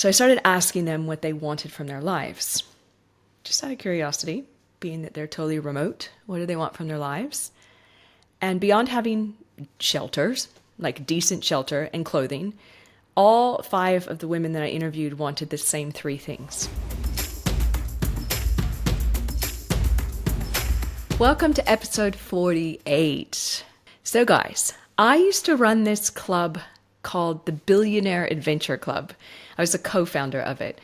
So I started asking them what they wanted from their lives. Just out of curiosity, being that they're totally remote, what do they want from their lives? And beyond having shelters, like decent shelter and clothing, all 5 of the women that I interviewed wanted the same 3 things. Welcome to episode 48. So guys, I used to run this club called the Billionaire Adventure Club. I was a co-founder of it,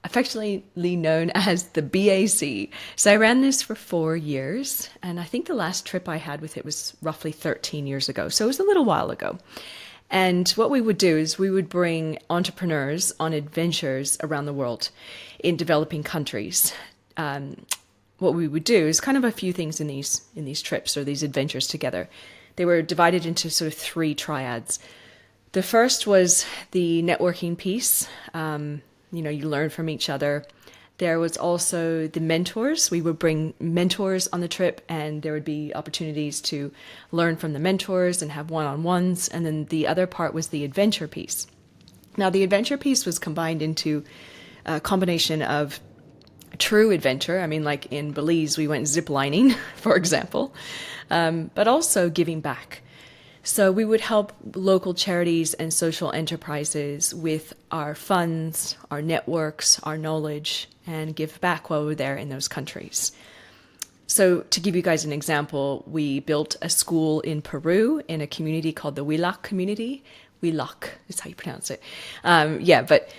affectionately known as the BAC. So I ran this for 4 years, and I think the last trip I had with it was roughly 13 years ago. So it was a little while ago. And what we would do is we would bring entrepreneurs on adventures around the world in developing countries. What we would do is kind of a few things in these trips or these adventures together. They were divided into sort of 3 triads. The first was the networking piece. You learn from each other. There was also the mentors. We would bring mentors on the trip, and there would be opportunities to learn from the mentors and have one-on-ones. And then the other part was the adventure piece. Now, the adventure piece was combined into a combination of true adventure. I mean, like in Belize, we went ziplining, for example, but also giving back. So we would help local charities and social enterprises with our funds, our networks, our knowledge, and give back while we're there in those countries. So to give you guys an example, we built a school in Peru in a community called the Huilach community. Huilach is how you pronounce it. But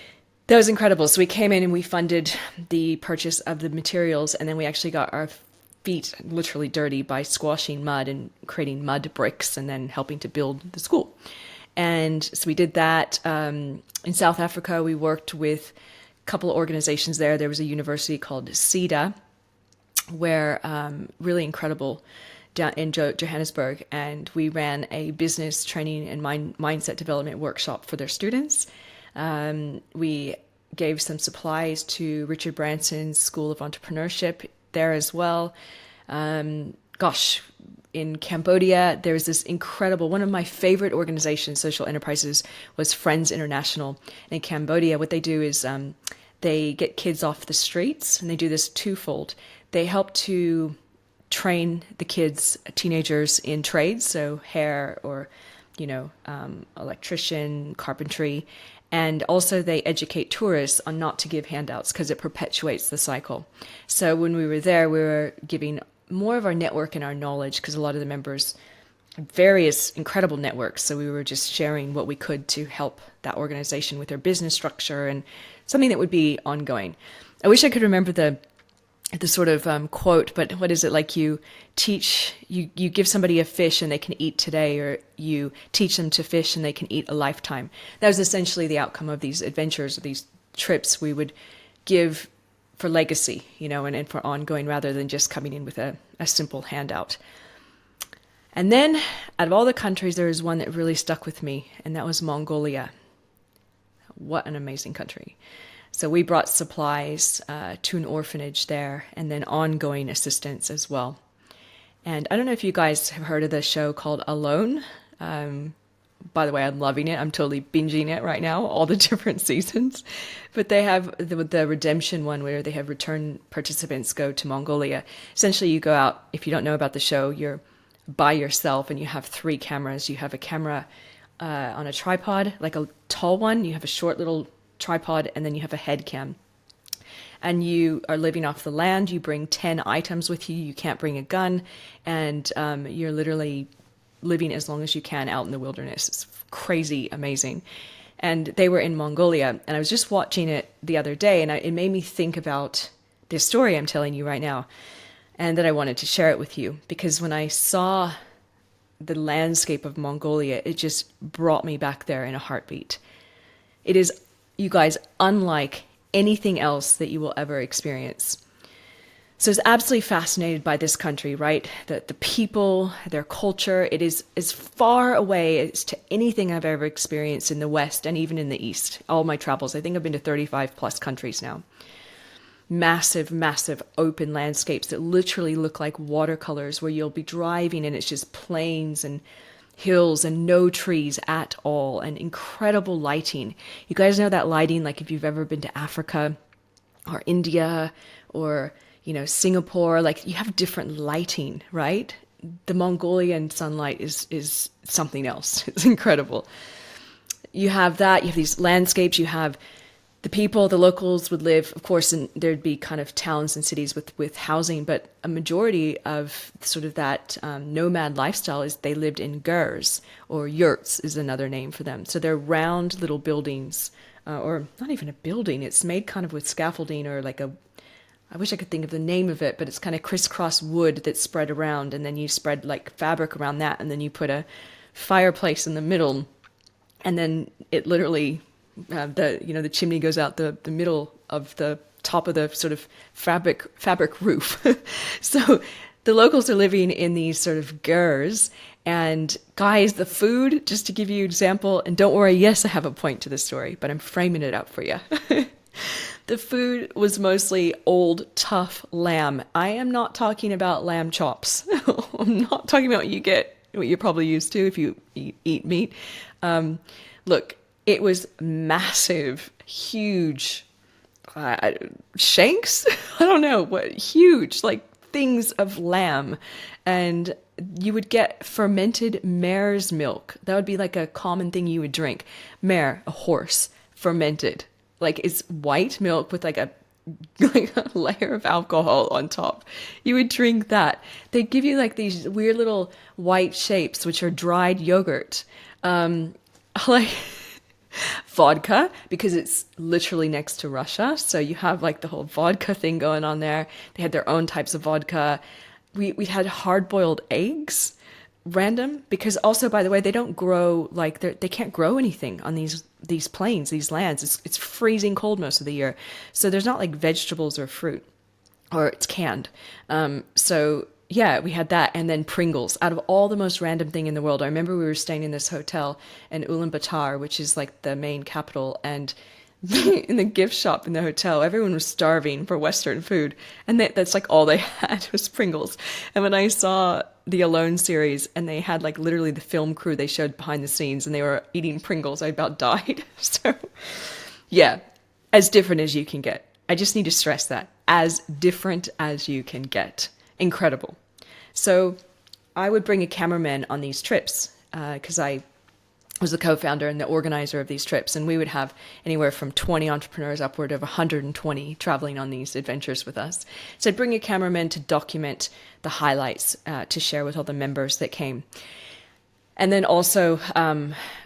that was incredible. So we came in and we funded the purchase of the materials, and then we actually got our feet literally dirty by squashing mud and creating mud bricks and then helping to build the school. And so we did that. In South Africa, we worked with a couple of organizations there. There was a university called SIDA, where really incredible down in Johannesburg, and we ran a business training and mindset development workshop for their students. We gave some supplies to Richard Branson's School of Entrepreneurship there as well. In Cambodia, there's this incredible, one of my favorite organizations, social enterprises, was Friends International. In Cambodia, what they do is they get kids off the streets, and they do this twofold. They help to train the kids, teenagers, in trades, so hair or, electrician, carpentry. And also they educate tourists on not to give handouts because it perpetuates the cycle. So when we were there, we were giving more of our network and our knowledge because a lot of the members had various incredible networks. So we were just sharing what we could to help that organization with their business structure and something that would be ongoing. I wish I could remember the sort of quote, but what is it, like you give somebody a fish and they can eat today, or you teach them to fish and they can eat a lifetime. That was essentially the outcome of these adventures, or these trips we would give for legacy, and for ongoing, rather than just coming in with a simple handout. And then out of all the countries, there was one that really stuck with me, and that was Mongolia. What an amazing country. So we brought supplies to an orphanage there, and then ongoing assistance as well. And I don't know if you guys have heard of the show called Alone. By the way, I'm loving it. I'm totally binging it right now, all the different seasons. But they have the redemption one where they have return participants go to Mongolia. Essentially, you go out, if you don't know about the show, you're by yourself and you have 3 cameras. You have a camera on a tripod, like a tall one. You have a short little tripod, and then you have a head cam. And you are living off the land. You bring 10 items with you. You can't bring a gun. And you're literally living as long as you can out in the wilderness. It's crazy amazing. And they were in Mongolia. And I was just watching it the other day, and it made me think about this story I'm telling you right now, and that I wanted to share it with you. Because when I saw the landscape of Mongolia, it just brought me back there in a heartbeat. It is, you guys, unlike anything else that you will ever experience. So I was absolutely fascinated by this country, right? The people, their culture. It is as far away as to anything I've ever experienced in the West and even in the East. All my travels, I think I've been to 35 plus countries now. Massive, massive open landscapes that literally look like watercolors, where you'll be driving and it's just plains and hills and no trees at all, and incredible lighting. You guys know that lighting, like if you've ever been to Africa or India or, Singapore, like you have different lighting, right? The Mongolian sunlight is something else. It's incredible. You have that, you have these landscapes, you have the people, the locals would live, of course, and there'd be kind of towns and cities with housing, but a majority of sort of that nomad lifestyle is they lived in gurs, or yurts is another name for them. So they're round little buildings, or not even a building, it's made kind of with scaffolding or like I wish I could think of the name of it, but it's kind of crisscross wood that's spread around, and then you spread like fabric around that, and then you put a fireplace in the middle, and then it literally the chimney goes out the middle of the top of the sort of fabric roof. So the locals are living in these sort of gurs. And guys, the food, just to give you an example, and don't worry, yes, I have a point to this story, but I'm framing it up for you. The food was mostly old, tough lamb. I am not talking about lamb chops. I'm not talking about what you're probably used to if you eat meat. Look, it was massive, huge shanks. I don't know what, huge, like things of lamb. And you would get fermented mare's milk. That would be like a common thing you would drink. Mare, a horse, fermented. Like it's white milk with like a layer of alcohol on top. You would drink that. They give you like these weird little white shapes, which are dried yogurt. Like vodka, because it's literally next to Russia. So you have like the whole vodka thing going on there. They had their own types of vodka. We had hard-boiled eggs, random, because also, by the way, they don't grow, like they can't grow anything on these plains, these lands. It's freezing cold most of the year. So there's not like vegetables or fruit, or it's canned. So yeah, we had that, and then Pringles. Out of all the most random thing in the world, I remember we were staying in this hotel in Ulaanbaatar, which is like the main capital, and in the gift shop in the hotel, everyone was starving for Western food, and that's like all they had was Pringles. And when I saw the Alone series, and they had like literally the film crew they showed behind the scenes, and they were eating Pringles, I about died. So yeah, as different as you can get. I just need to stress that. As different as you can get. Incredible. So I would bring a cameraman on these trips because I was the co-founder and the organizer of these trips, and we would have anywhere from 20 entrepreneurs upward of 120 traveling on these adventures with us. So I'd bring a cameraman to document the highlights to share with all the members that came. And then also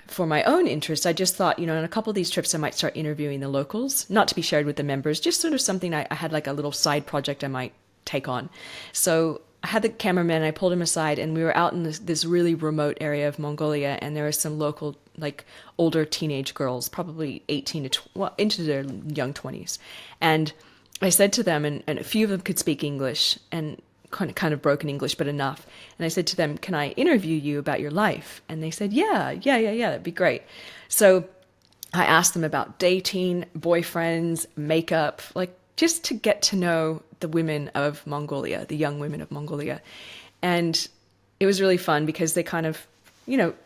for my own interest, I just thought, on a couple of these trips, I might start interviewing the locals, not to be shared with the members, just sort of something I had like a little side project I might take on. So I had the cameraman, I pulled him aside, and we were out in this really remote area of Mongolia, and there were some local, like, older teenage girls, probably 18 to into their young 20s. And I said to them, and a few of them could speak English, and kind of broken English, but enough. And I said to them, can I interview you about your life? And they said, yeah, that'd be great. So I asked them about dating, boyfriends, makeup, like, just to get to know the women of Mongolia, the young women of Mongolia. And it was really fun because they kind of,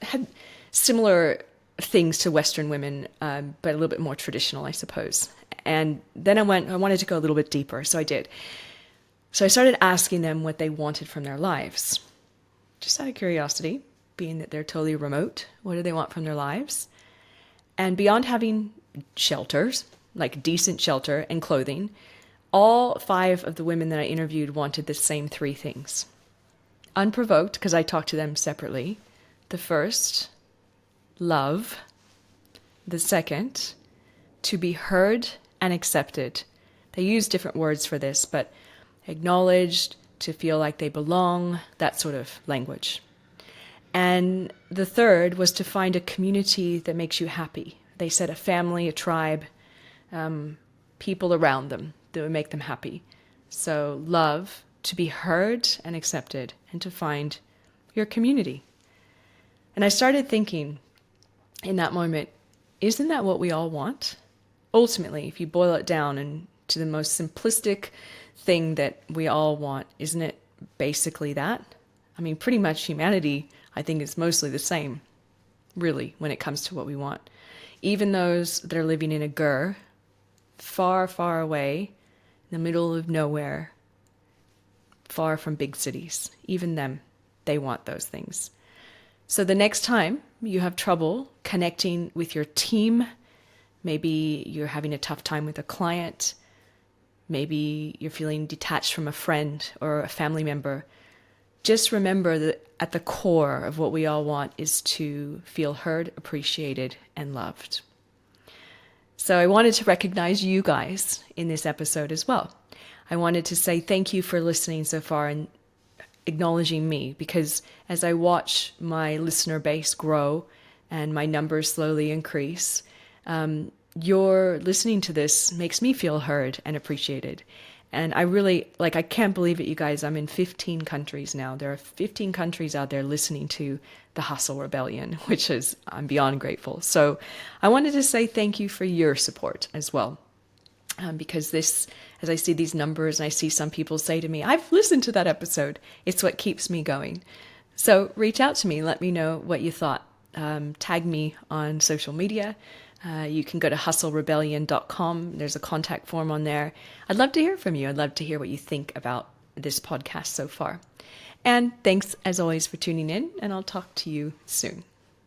had similar things to Western women, but a little bit more traditional, I suppose. And then I wanted to go a little bit deeper, so I did. So I started asking them what they wanted from their lives. Just out of curiosity, being that they're totally remote, what do they want from their lives? And beyond having shelters, like decent shelter and clothing, all 5 of the women that I interviewed wanted the same 3 things. Unprovoked, because I talked to them separately. The first, love. The second, to be heard and accepted. They use different words for this, but acknowledged, to feel like they belong, that sort of language. And the third was to find a community that makes you happy. They said a family, a tribe, people around them that would make them happy. So love, to be heard and accepted, and to find your community. And I started thinking in that moment, isn't that what we all want? Ultimately, if you boil it down and to the most simplistic thing that we all want, isn't it basically that? I mean, pretty much humanity, I think it's mostly the same, really, when it comes to what we want. Even those that are living in a gur, far, far away, in the middle of nowhere, far from big cities, even them, they want those things. So the next time you have trouble connecting with your team, maybe you're having a tough time with a client, maybe you're feeling detached from a friend or a family member, just remember that at the core of what we all want is to feel heard, appreciated, and loved. So I wanted to recognize you guys in this episode as well. I wanted to say thank you for listening so far and acknowledging me, because as I watch my listener base grow and my numbers slowly increase, your listening to this makes me feel heard and appreciated. And I really, I can't believe it, you guys. I'm in 15 countries now. There are 15 countries out there listening to the Hustle Rebellion, which is, I'm beyond grateful. So I wanted to say thank you for your support as well. Because this, as I see these numbers and I see some people say to me, I've listened to that episode, it's what keeps me going. So reach out to me, let me know what you thought. Tag me on social media. You can go to hustlerebellion.com. There's a contact form on there. I'd love to hear from you. I'd love to hear what you think about this podcast so far. And thanks, as always, for tuning in, and I'll talk to you soon.